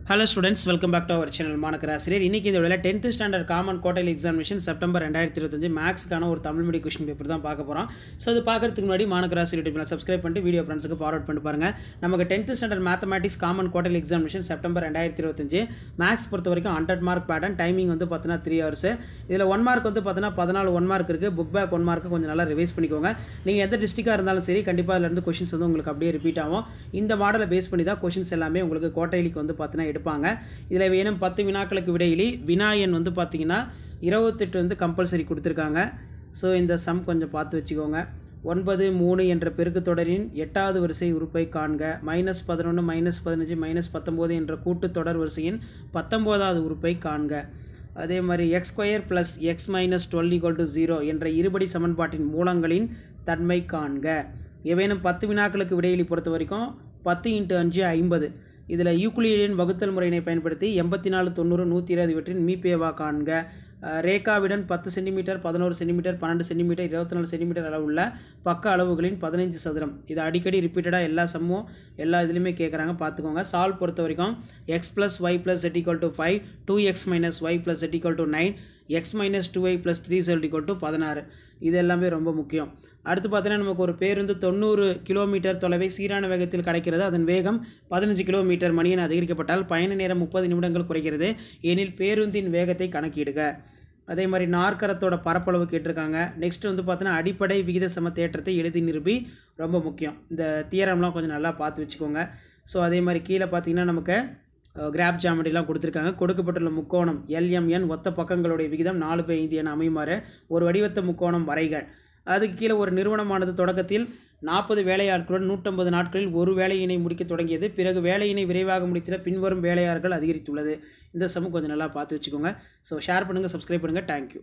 Hello students, welcome back to our channel. மாணக்கராசிரியர் இன்னைக்கு இந்த வீடியோல 10th standard common quarterly examination September 2025 மேக்ஸ்க்கான ஒரு Tamil medium question paper தான் பார்க்க போறோம். சோ அது பார்க்கிறதுக்கு முன்னாடி மாணக்கராசிரியர் யூடியூப்ல சப்ஸ்கிரைப் பண்ணிட்டு வீடியோ ஃப்ரெண்ட்ஸ்க்கு ஃபார்வர்ட் பண்ணி பாருங்க. நமக்கு 10th standard mathematics common quarterly examination September 2025 maths பொறுத்த வரைக்கும் 100 மார்க் பேட்டர்ன் டைமிங் வந்து பார்த்தீங்கன்னா 3 hours. இதுல 1 மார்க் வந்து பார்த்தீங்கன்னா 14 1 மார்க் இருக்கு. புக் பேக் 1 மார்க் கொஞ்சம் நல்லா ரிவைஸ் பண்ணிக்கோங்க. நீங்க எந்த டிஸ்ட்ரிக்ட்டா இருந்தாலும் சரி கண்டிப்பா அதுல இருந்து क्वेश्चंस வந்து உங்களுக்கு அப்படியே ரிப்பீட் ஆகும். இந்த மாடலை பேஸ் பண்ணி தான் क्वेश्चंस எல்லாமே உங்களுக்கு குவார்டர்லிக்கு வந்து பார்த்தீங்கன்னா எடுப்பாங்க. இதில் வேணும் 10 வினாக்களுக்கு விடையிலி வினாயன் வந்து பார்த்தீங்கன்னா 28 வந்து கம்பல்சரி கொடுத்துருக்காங்க. ஸோ இந்த சம் கொஞ்சம் பார்த்து வச்சுக்கோங்க. 9 3 என்ற பெருக்கு தொடரின் 8வது வரிசை உறுப்பை காண்க. -11 -15 -19 என்ற கூட்டு தொடர் வரிசையின் 19வது உறுப்பை காண்க. அதே மாதிரி x² + x - 12 = 0 என்ற இருபடி சமன்பாட்டின் மூலங்களின் தன்மை காண்க. ஏவேனும் 10 வினாக்களுக்கு விடையிலி பொறுத்த வரைக்கும் 10 × 5 50. இதில் யூக்ளிடியன் வகுத்தல் முறையினை பயன்படுத்தி 84 90 120 இவற்றின் மீப்பேவா காண்க. ரேகாவிடன் 10 cm 11 cm 12 cm 24 cm அளவுள்ள பக்க அளவுகளின் 15 சதுரம். இது அடிக்கடி ரிப்பீட்டடாக எல்லா சம்மும் எல்லா இதுலையுமே கேட்குறாங்க, பார்த்துக்கோங்க. சால்வ் பொறுத்த வரைக்கும் x + y + z = 5 2x - y + z = 9 x - 2y + 3z = 16. இது எல்லாமே ரொம்ப முக்கியம். அடுத்து பார்த்தீங்கன்னா நமக்கு ஒரு பேருந்து 90 கிலோமீட்டர் தொலைவை சீரான வேகத்தில் கடக்கிறது. அதன் வேகம் 15 கிலோமீட்டர் மணி என அதிகரிக்கப்பட்டால் பயண நேரம் 30 நிமிடங்கள் குறைகிறது. எனில் பேருந்தின் வேகத்தை கணக்கிடுக. அதே மாதிரி நாற்கரத்தோட பரப்பளவு கேட்டிருக்காங்க. நெக்ஸ்ட் வந்து பார்த்தீங்கன்னா அடிப்படை விகித சம தேற்றத்தை எழுதி நிரூபி, ரொம்ப முக்கியம். இந்த தியரம்லாம் கொஞ்சம் நல்லா பார்த்து வச்சுக்கோங்க. ஸோ அதே மாதிரி கீழே பார்த்தீங்கன்னா நமக்கு கிராஃப் ஜாமெட்ரிலாம் கொடுத்துருக்காங்க. கொடுக்கப்பட்டுள்ள முக்கோணம் LMN ஒத்த பக்கங்களுடைய விகிதம் 4/5 என அமையுமாறு ஒரு வடிவத்த முக்கோணம் வரைக. அதுக்கு கீழே ஒரு நிறுவனமானது தொடக்கத்தில் 40 வேலையாட்களுடன் 150 நாட்களில் ஒரு வேலையினை முடிக்க தொடங்கியது. பிறகு வேலையினை விரைவாக முடித்திட பின்வரும் வேலையாட்கள் அதிகரித்துள்ளது. இந்த சமம் கொஞ்சம் நல்லா பார்த்து வச்சுக்கோங்க. ஸோ ஷேர் பண்ணுங்கள், சப்ஸ்கிரைப் பண்ணுங்கள். தேங்க்யூ.